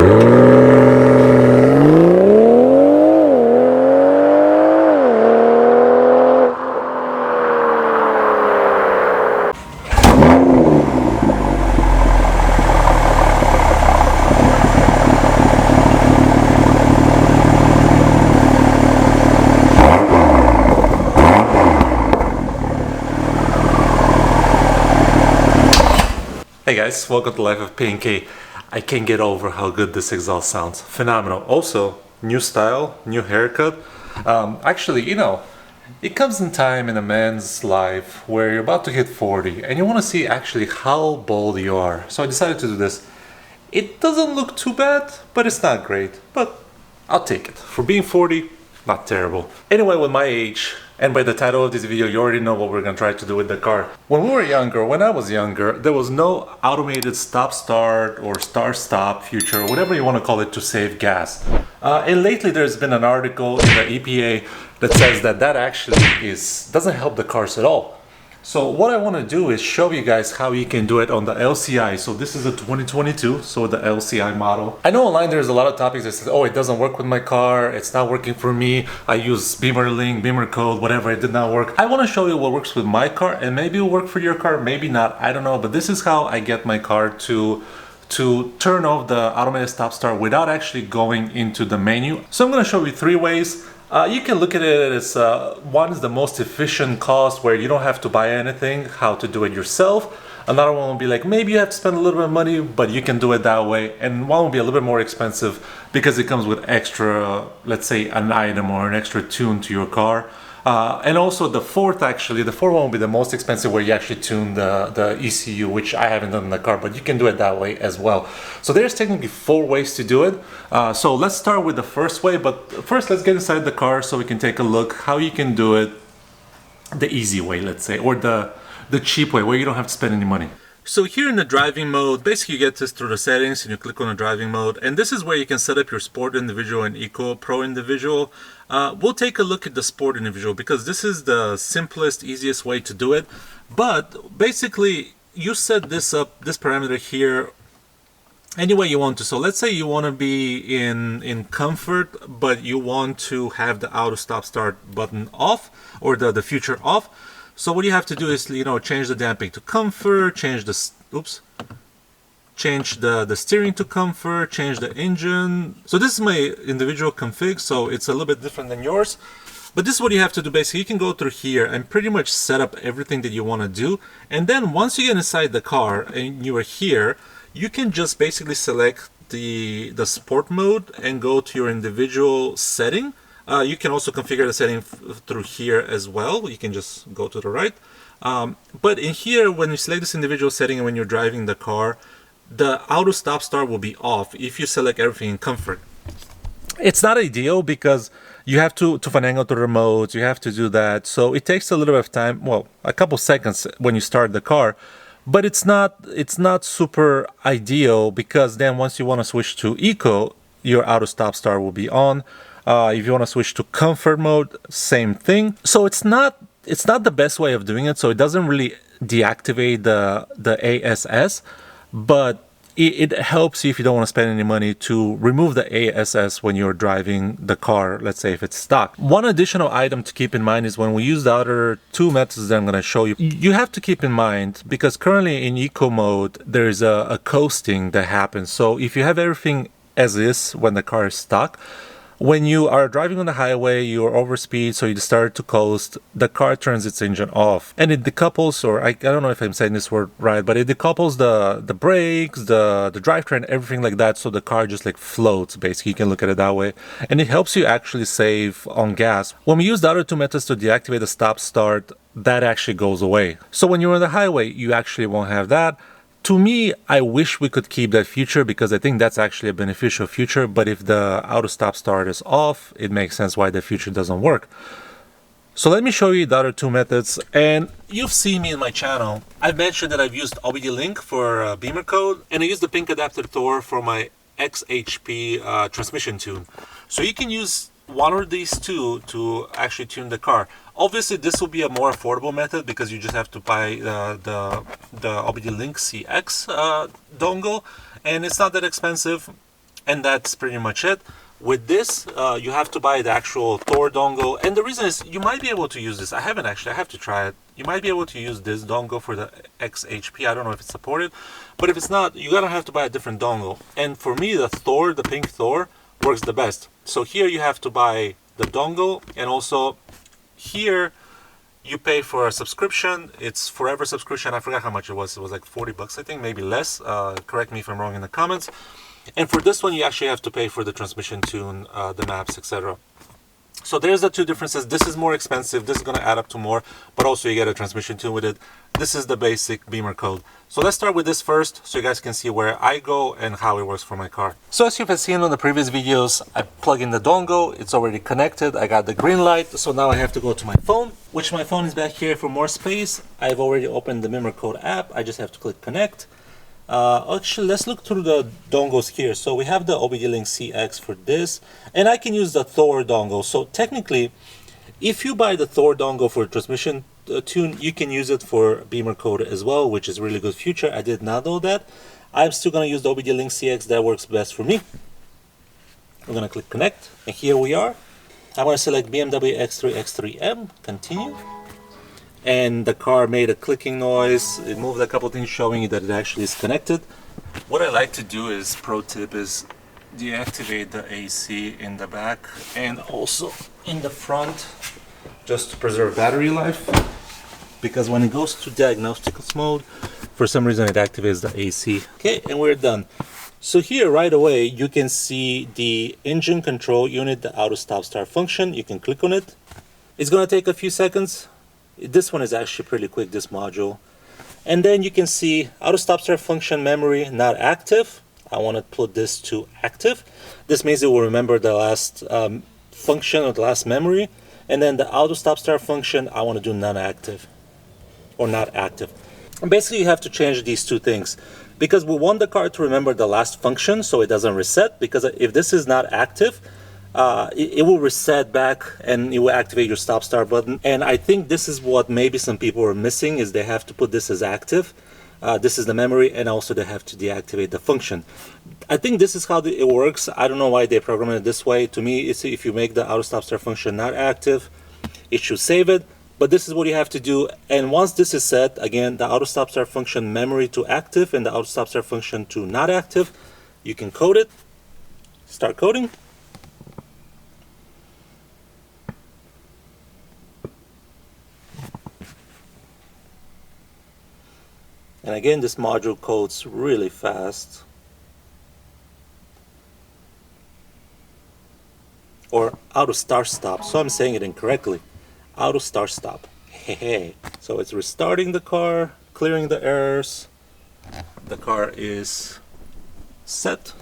Hey guys, welcome to Life of Pinky. I can't get over how good this exhaust sounds. Phenomenal. Also, new style, new haircut. Actually, it comes in time in a man's life where you're about to hit 40 and you want to see actually how bold you are. So I decided to do this. It doesn't look too bad, but it's not great. But I'll take it. For being 40, not terrible. Anyway, with my age, and by the title of this video, you already know what we're gonna try to do with the car. When I was younger, there was no automated stop-start or start-stop feature, whatever you want to call it, to save gas. And lately there's been an article in the EPA that says that actually doesn't help the cars at all. So what I want to do is show you guys how you can do it on the LCI. So this is a 2022, so the LCI model. I know online there's a lot of topics that says, oh, it doesn't work with my car, it's not working for me, I use BimmerCode, whatever, it did not work. I want to show you what works with my car, and maybe it'll work for your car, maybe not, I don't know, but this is how I get my car to turn off the automated stop start without actually going into the menu. So I'm going to show you 3 ways. You can look at it as one is the most efficient cost where you don't have to buy anything, how to do it yourself. Another one will be like maybe you have to spend a little bit of money, but you can do it that way. And one will be a little bit more expensive because it comes with extra, let's say an item or an extra tune to your car. And also the fourth one will be the most expensive, where you actually tune the ECU, which I haven't done in the car, but you can do it that way as well. So there's technically 4 ways to do it. So let's start with the first way, but first let's get inside the car so we can take a look how you can do it the easy way, let's say, or the cheap way where you don't have to spend any money. So here in the driving mode, basically you get this through the settings and you click on the driving mode, and this is where you can set up your sport individual and eco pro individual. We'll take a look at the sport individual because this is the simplest, easiest way to do it. But basically you set this parameter here any way you want to. So let's say you want to be in comfort, but you want to have the auto stop start button off, or the future off. So what you have to do is, change the damping to comfort, change the steering to comfort, change the engine. So this is my individual config, so it's a little bit different than yours. But this is what you have to do. Basically, you can go through here and pretty much set up everything that you want to do. And then once you get inside the car and you are here, you can just basically select the sport mode and go to your individual setting. You can also configure the setting through here as well. You can just go to the right. But in here, when you select this individual setting and when you're driving the car, the auto stop start will be off if you select everything in comfort. It's not ideal because you have to finagle the remote, you have to do that. So it takes a little bit of time, well, a couple seconds when you start the car. But it's not super ideal because then once you want to switch to eco, your auto stop start will be on. If you want to switch to comfort mode, same thing. So it's not the best way of doing it. So it doesn't really deactivate the ASS, but it helps you if you don't want to spend any money to remove the ASS when you're driving the car, let's say if it's stock. One additional item to keep in mind is when we use the other 2 methods that I'm going to show you, you have to keep in mind, because currently in eco mode, there's a coasting that happens. So if you have everything as is when the car is stock, when you are driving on the highway, you're over speed, so you start to coast, the car turns its engine off. And it decouples, or I don't know if I'm saying this word right, but it decouples the brakes, the drivetrain, everything like that, so the car just like floats, basically. You can look at it that way. And it helps you actually save on gas. When we use the other 2 methods to deactivate the stop start, that actually goes away. So when you're on the highway, you actually won't have that. To me, I wish we could keep that feature because I think that's actually a beneficial feature, but if the auto stop start is off, it makes sense why the feature doesn't work. So let me show you the other 2 methods, and you've seen me in my channel. I've mentioned that I've used OBD Link for BimmerCode, and I used the pink adapter Thor for my XHP transmission tune. So you can use one of these 2 to actually tune the car. Obviously, this will be a more affordable method because you just have to buy the OBD Link CX dongle, and it's not that expensive. And that's pretty much it. With this, you have to buy the actual Thor dongle, and the reason is you might be able to use this. I haven't actually, I have to try it. You might be able to use this dongle for the XHP. I don't know if it's supported, but if it's not, you're gonna have to buy a different dongle. And for me, the Thor, the pink Thor, works the best. So here you have to buy the dongle, and also here you pay for a subscription. It's forever subscription. I forgot how much it was. It was like 40 bucks, I think, maybe less. Correct me if I'm wrong in the comments. And for this one, you actually have to pay for the transmission tune, the maps, etc. So there's the two differences. This is more expensive. This is going to add up to more, but also you get a transmission tune with it. This is the basic BimmerCode. So let's start with this first, so you guys can see where I go and how it works for my car. So as you've seen on the previous videos, I plug in the dongle. It's already connected. I got the green light. So now I have to go to my phone, which my phone is back here for more space. I've already opened the BimmerCode app. I just have to click connect. Actually, let's look through the dongles here. So we have the OBD-Link CX for this, and I can use the Thor dongle. So technically, if you buy the Thor dongle for transmission tune, you can use it for BimmerCode as well, which is a really good feature. I did not know that. I'm still going to use the OBD-Link CX. That works best for me. I'm going to click connect, and here we are. I'm going to select BMW X3 M, continue. And the car made a clicking noise. It moved a couple things showing you that it actually is connected. What I like to do is, pro tip is deactivate the AC in the back and also in the front, just to preserve battery life, because when it goes to diagnostics mode, for some reason it activates the AC. Okay, and we're done. So here right away you can see the engine control unit, the auto stop start function. You can click on it. It's gonna take a few seconds. This one is actually pretty quick, this module. And then you can see auto stop start function memory not active. I want to put this to active. This means it will remember the last function or the last memory. And then the auto stop start function, I want to do non-active or not active. And basically you have to change these two things, because we want the car to remember the last function so it doesn't reset, because if this is not active, it will reset back and it will activate your stop start button. And I think this is what maybe some people are missing, is they have to put this as active. This is the memory, and also they have to deactivate the function. I think this is how it works. I don't know why they programmed it this way. To me, it's if you make the auto stop start function not active, it should save it. But this is what you have to do. And once this is set, again, the auto stop start function memory to active and the auto stop start function to not active, you can code it. Start coding. And again, this module codes really fast. Or auto start stop. So I'm saying it incorrectly. Auto start stop. Hey. So it's restarting the car, clearing the errors. The car is set.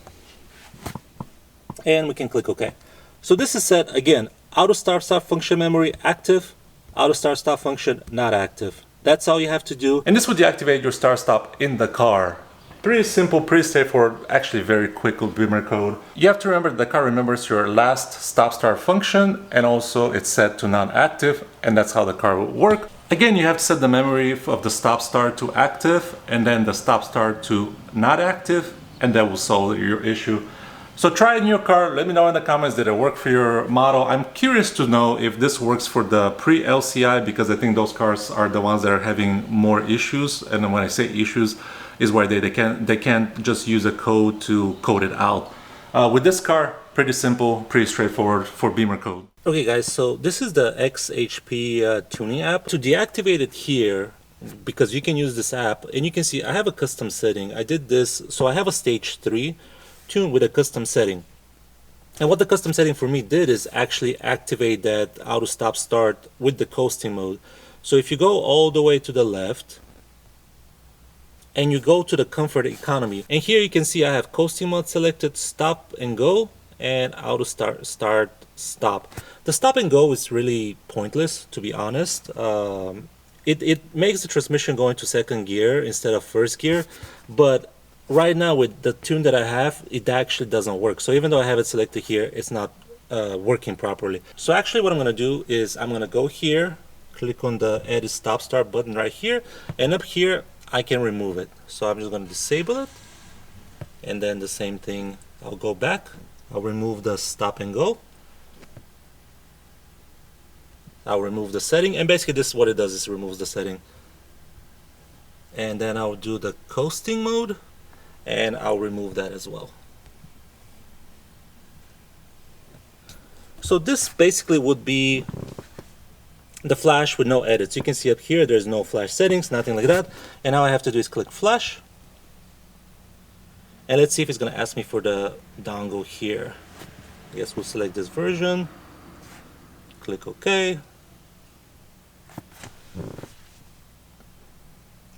And we can click OK. So this is set again. Auto start stop function memory active. Auto start stop function not active. That's all you have to do. And this would deactivate your start stop in the car. Pretty simple, pretty straightforward, actually very quick with BimmerCode. You have to remember the car remembers your last stop start function, and also it's set to non-active, and that's how the car will work. Again, you have to set the memory of the stop start to active and then the stop start to not active, and that will solve your issue. So try it in your car. Let me know in the comments, did it work for your model? I'm curious to know if this works for the pre-LCI, because I think those cars are the ones that are having more issues. And when I say issues, is where they can't just use a code to code it out. With this car, pretty simple, pretty straightforward for BimmerCode. Okay guys, so this is the XHP tuning app. To deactivate it here, because you can use this app, and you can see I have a custom setting. I did this, so I have a stage 3 tune with a custom setting. And what the custom setting for me did is actually activate that auto stop start with the coasting mode. So if you go all the way to the left and you go to the comfort economy, and here you can see I have coasting mode selected, stop and go, and auto start stop. The stop and go is really pointless, to be honest. It makes the transmission go into second gear instead of first gear, but right now with the tune that I have, it actually doesn't work. So even though I have it selected here, it's not working properly. So actually what I'm going to do is I'm going to go here, click on the edit stop start button right here, and up here I can remove it. So I'm just going to disable it, and then the same thing I'll go back, I'll remove the stop and go, I'll remove the setting, and basically this is what it does, is removes the setting. And then I'll do the coasting mode, and I'll remove that as well. So this basically would be the flash with no edits. You can see up here there's no flash settings, nothing like that. And all I have to do is click flash. And let's see if it's going to ask me for the dongle here. I guess we'll select this version. Click OK.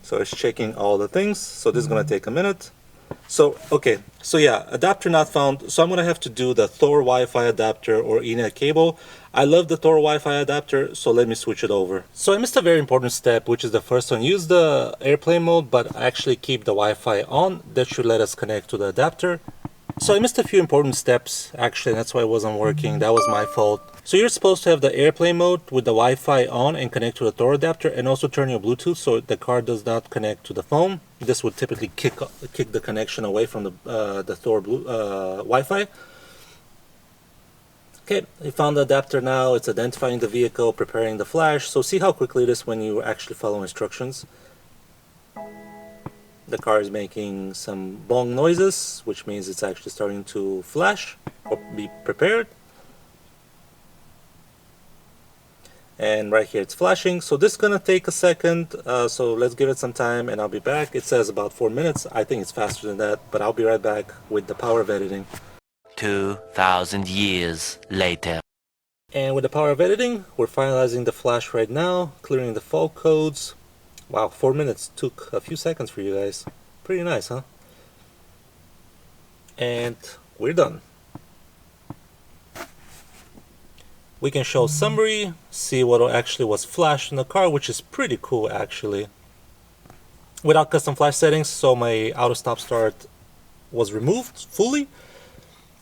So it's checking all the things. So this is going to take a minute. So, okay, so yeah, adapter not found. So I'm going to have to do the Thor Wi-Fi adapter or Ethernet cable. I love the Thor Wi-Fi adapter, so let me switch it over. So I missed a very important step, which is the first one. Use the airplane mode, but actually keep the Wi-Fi on. That should let us connect to the adapter. So I missed a few important steps, actually, that's why it wasn't working. That was my fault. So you're supposed to have the airplane mode with the Wi-Fi on and connect to the Thor adapter, and also turn your Bluetooth so the car does not connect to the phone. This would typically kick the connection away from the Thor Wi-Fi. Okay, we found the adapter now. It's identifying the vehicle, preparing the flash. So see how quickly it is when you actually follow instructions. The car is making some bong noises, which means it's actually starting to flash or be prepared. And right here it's flashing, so this is gonna take a second, so let's give it some time and I'll be back. It says about 4 minutes. I think it's faster than that, but I'll be right back with the power of editing. 2,000 years later. And with the power of editing, we're finalizing the flash right now, clearing the fault codes. Wow, 4 minutes took a few seconds for you guys. Pretty nice, huh? And we're done. We can show summary, see what actually was flashed in the car, which is pretty cool actually. Without custom flash settings, so my auto stop start was removed fully.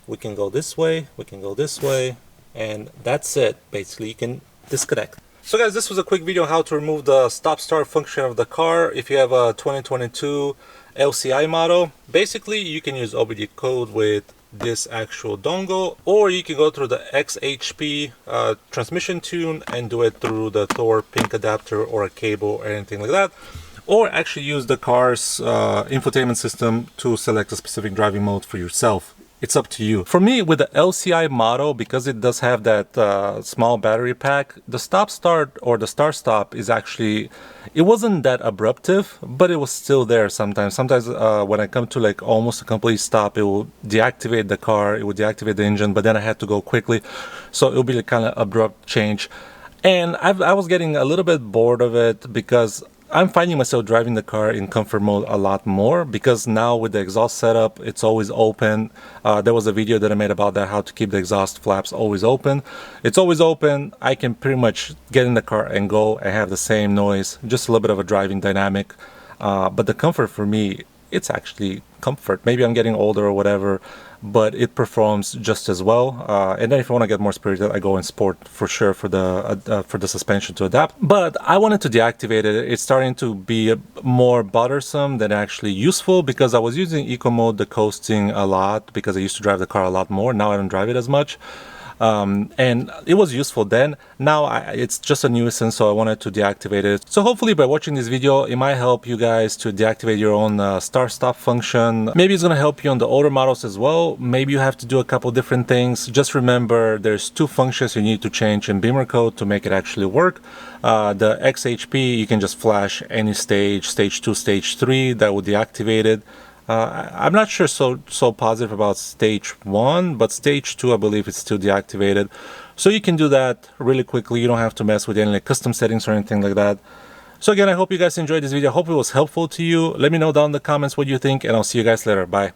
We can go this way, we can go this way, and that's it. Basically, you can disconnect. So guys, this was a quick video on how to remove the stop start function of the car if you have a 2022 LCI model. Basically, you can use OBD code with this actual dongle, or you can go through the XHP transmission tune and do it through the Thor pink adapter or a cable or anything like that, or actually use the car's infotainment system to select a specific driving mode for yourself. It's up to you. For me, with the LCI model, because it does have that small battery pack, the stop start or the start stop is actually, it wasn't that abruptive, but it was still there sometimes. Sometimes when I come to like almost a complete stop, it will deactivate the car, it would deactivate the engine, but then I had to go quickly. So it will be like kind of abrupt change. And I was getting a little bit bored of it because I'm finding myself driving the car in comfort mode a lot more, because now with the exhaust setup, it's always open. There was a video that I made about that, how to keep the exhaust flaps always open. It's always open. I can pretty much get in the car and go and have the same noise, just a little bit of a driving dynamic. But the comfort for me, it's actually comfort. Maybe I'm getting older or whatever, but it performs just as well. And then if I want to get more spirited, I go in sport for sure for the suspension to adapt. But I wanted to deactivate it. It's starting to be more bothersome than actually useful, because I was using eco mode, the coasting, a lot because I used to drive the car a lot more. Now I don't drive it as much. And it was useful then. Now it's just a nuisance, so I wanted to deactivate it. So hopefully by watching this video, it might help you guys to deactivate your own start stop function. Maybe it's gonna help you on the older models as well. Maybe you have to do a couple different things. Just remember, there's 2 functions you need to change in BimmerCode to make it actually work. The XHP, you can just flash any stage, stage 2, stage 3, that will deactivate it. I'm not sure so positive about stage 1, but stage 2 I believe it's still deactivated. So you can do that really quickly. You don't have to mess with any like custom settings or anything like that. So again, I hope you guys enjoyed this video. I hope it was helpful to you. Let me know down in the comments what you think, and I'll see you guys later. Bye.